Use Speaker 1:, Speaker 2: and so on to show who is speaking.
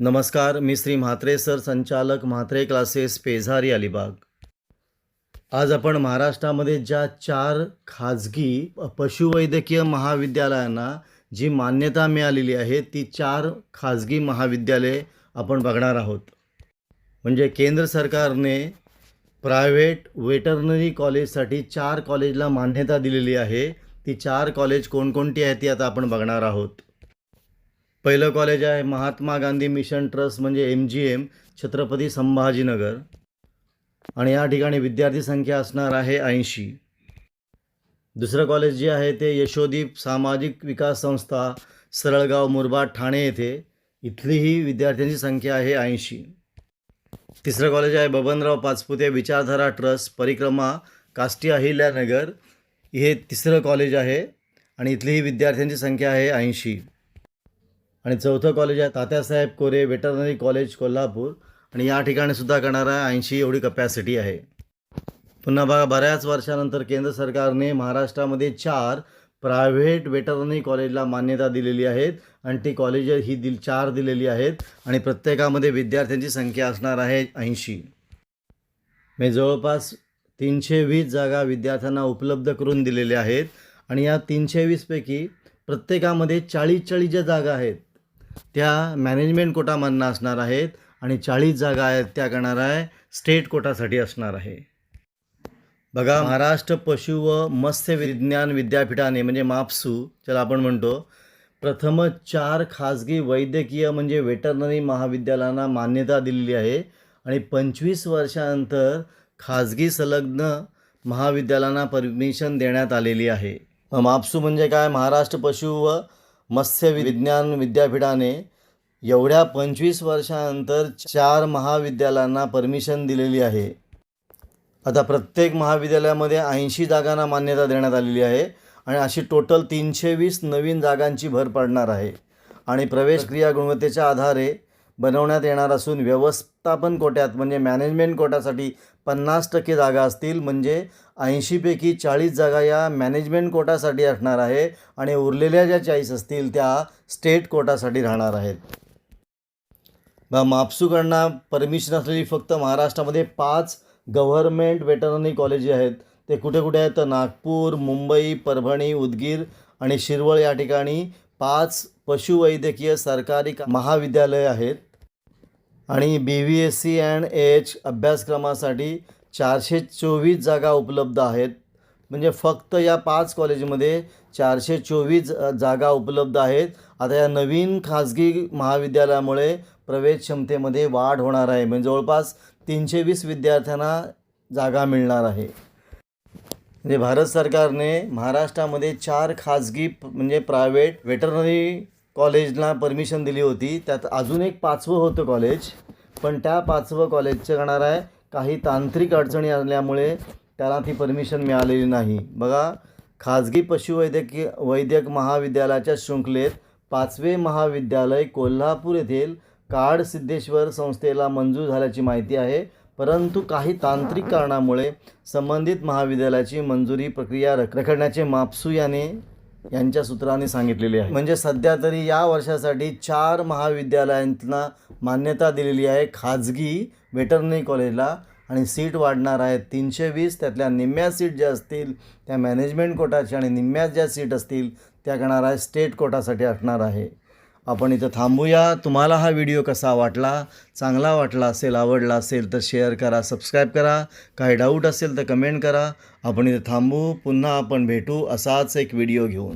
Speaker 1: नमस्कार, मी श्री म्हात्रे सर, संचालक म्हात्रे क्लासेस, पेझारी, अलिबाग. आज आपण महाराष्ट्रामध्ये ज्या 4 खाजगी पशुवैद्यकीय महाविद्यालयांना जी मान्यता मिळालेली आहे ती 4 खाजगी महाविद्यालये आपण बघणार आहोत. म्हणजे केंद्र सरकारने प्रायव्हेट वेटरनरी कॉलेजसाठी 4 कॉलेजला मान्यता दिलेली आहे. ती 4 कॉलेज कोणकोणती आहेत ती आता आपण बघणार आहोत. पहिलं कॉलेज आहे महात्मा गांधी मिशन ट्रस्ट म्हणजे MGM, छत्रपती संभाजीनगर, आणि या ठिकाणी विद्यार्थी संख्या असणार आहे 80. दुसरं कॉलेज जे आहे ते यशोदीप सामाजिक विकास संस्था, सरळगाव, मुरबाड, ठाणे येथे. इथलीही विद्यार्थ्यांची संख्या आहे 80. तिसरं कॉलेज आहे बबनराव पाचपुते विचारधारा ट्रस्ट, परिक्रमा, काष्टी, अहिल्यानगर. हे तिसरं कॉलेज आहे आणि इथलीही विद्यार्थ्यांची संख्या आहे 80. आणि चौथं कॉलेज आहे तात्यासाहेब कोरे वेटरनरी कॉलेज, कोल्हापूर, आणि या ठिकाणी सुद्धा करणारा 80 एवढी कपॅसिटी आहे. पुन्हा बघा, बऱ्याच वर्षानंतर केंद्र सरकारने महाराष्ट्रामध्ये 4 प्रायव्हेट वेटरनरी कॉलेजला मान्यता दिलेली आहेत आणि ती कॉलेज ही 4 दिलेली आहेत आणि प्रत्येकामध्ये विद्यार्थ्यांची संख्या असणार आहे 80. म्हणजे जवळपास 320 जागा विद्यार्थ्यांना उपलब्ध करून दिलेल्या आहेत. आणि या 320पैकी प्रत्येकामध्ये 40 ज्या जागा आहेत त्या मॅनेजमेंट कोटामधनं असणार आहेत आणि 40 जागा आहेत त्या करणार आहे स्टेट कोटासाठी असणार आहे. बघा, महाराष्ट्र पशु व मत्स्य विज्ञान विद्यापीठाने म्हणजे मापसू ज्याला आपण म्हणतो, प्रथमच 4 खाजगी वैद्यकीय म्हणजे वेटरनरी महाविद्यालयांना मान्यता दिलेली आहे आणि 25 वर्षानंतर खाजगी संलग्न महाविद्यालयांना परमिशन देण्यात आलेली आहे. मापसू म्हणजे काय? महाराष्ट्र पशु व मत्स्य विज्ञान विद्यापीठाने एवढ्या 25 वर्षानंतर 4 महाविद्यालयांना परमिशन दिलेली आहे. आता प्रत्येक महाविद्यालयामध्ये 80 जागांना मान्यता देण्यात आलेली आहे आणि अशी टोटल 320 नवीन जागांची भर पडणार आहे. आणि प्रवेश क्रिया गुणवत्तेच्या आधारे बनवण्यात येणार असून व्यवस्थापन कोट्यात म्हणजे मॅनेजमेंट कोट्यासाठी 50% जागा असतील. म्हणजे 80पैकी 40 जागा या मॅनेजमेंट कोटासाठी असणार आहे आणि उरलेल्या ज्या 40 असतील त्या स्टेट कोटासाठी राहणार आहेत. मापसूकडनं परमिशन असलेली फक्त महाराष्ट्रामध्ये 5 गव्हर्मेंट वेटरनरी कॉलेज आहेत. ते कुठे कुठे आहेत तर नागपूर, मुंबई, परभणी, उदगीर आणि शिरवळ या ठिकाणी 5 पशुवैद्यकीय सरकारी महाविद्यालय आहेत. आणि BVSC अँड AH अभ्यासक्रमासाठी 424 जागा उपलब्ध आहेत. म्हणजे फक्त या 5 कॉलेजमध्ये 424 जागा उपलब्ध आहेत. आता या नवीन खाजगी महाविद्यालयामुळे प्रवेश क्षमतेमध्ये वाढ होणार आहे. म्हणजे जवळपास 320 विद्यार्थ्यांना जागा मिळणार आहे. म्हणजे भारत सरकारने महाराष्ट्रामध्ये 4 खाजगी म्हणजे प्रायव्हेट वेटरनरी कॉलेजला परमिशन दिली होती. त्यात अजून एक 5वं होतं कॉलेज, पण त्या 5वं कॉलेजचं करणार आहे काही तांत्रिक अडचणी आल्यामुळे त्याला ती परमिशन मिळालेली नाही. बघा, खाजगी वैद्यक महाविद्यालयाच्या शृंखलेत 5वे महाविद्यालय कोल्हापूर येथील काड सिद्धेश्वर संस्थेला मंजूर झाल्याची माहिती आहे. परंतु काही तांत्रिक कारणामुळे संबंधित महाविद्यालयाची मंजुरी प्रक्रिया रखडण्याचे मापसू यांच्या सूत्रांनी सांगितलेले आहे. म्हणजे सध्या तरी या वर्षासाठी 4 महाविद्यालयांना मान्यता दिलेली आहे खाजगी वेटरनरी कॉलेजला आणि सीट वाढणार आहेत 320. त्यातल्या निम्म्या सीट ज्या असतील त्या मॅनेजमेंट कोटाच्या आणि निम्म्या ज्या सीट असतील त्या करणार आहे स्टेट कोटासाठी असणार आहे. आपण इथं थांबूया. तुम्हाला हा व्हिडिओ कसा वाटला? चांगला वाटला असेल, आवडला असेल तर शेअर करा, सबस्क्राईब करा. काही डाऊट असेल तर कमेंट करा. आपण इथं थांबू. पुन्हा आपण भेटू असाच एक व्हिडिओ घेऊन.